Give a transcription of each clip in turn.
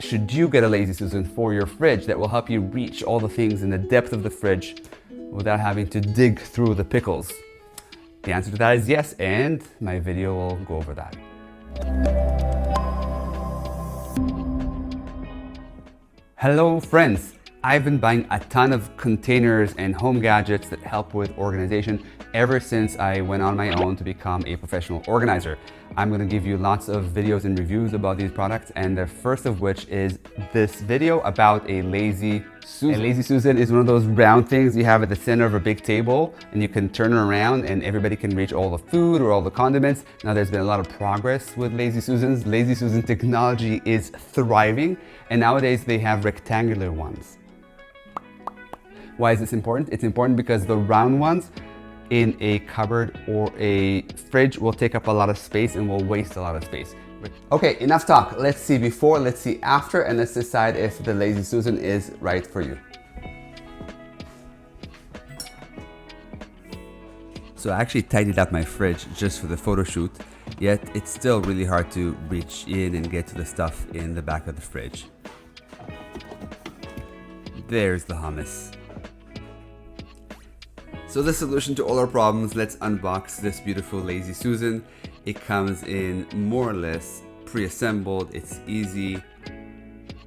Should you get a Lazy Susan for your fridge that will help you reach all the things in the depth of the fridge without having to dig through the pickles? The answer to that is yes, and my video will go over that. Hello friends! I've been buying a ton of containers and home gadgets that help with organization ever since I went on my own to become a professional organizer. I'm going to give you lots of videos and reviews about these products, and the first of which is this video about a Lazy Susan. A Lazy Susan is one of those round things you have at the center of a big table, and you can turn it around and everybody can reach all the food or all the condiments. Now there's been a lot of progress with Lazy Susans. Lazy Susan technology is thriving, and nowadays they have rectangular ones. Why is this important? It's important because the round ones in a cupboard or a fridge will take up a lot of space and will waste a lot of space. Okay, enough talk. Let's see before, let's see after, and let's decide if the Lazy Susan is right for you. So I actually tidied up my fridge just for the photo shoot, yet it's still really hard to reach in and get to the stuff in the back of the fridge. There's the hummus. So the solution to all our problems, let's unbox this beautiful Lazy Susan. It comes in more or less pre-assembled, it's easy.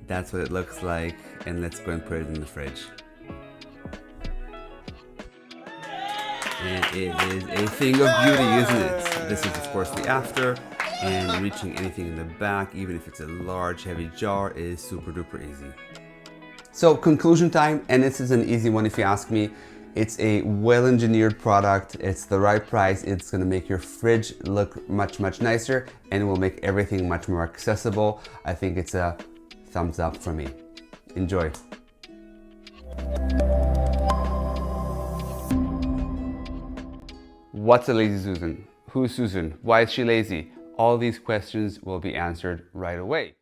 That's what it looks like, and let's go and put it in the fridge. And it is a thing of beauty, isn't it? This is of course the after, and reaching anything in the back, even if it's a large heavy jar, is super duper easy. So conclusion time, and this is an easy one if you ask me. It's a well-engineered product, it's the right price, it's gonna make your fridge look much nicer, and it will make everything much more accessible. I think it's a thumbs up for me. Enjoy. What's a Lazy Susan? Who's Susan? Why is she lazy? All these questions will be answered right away.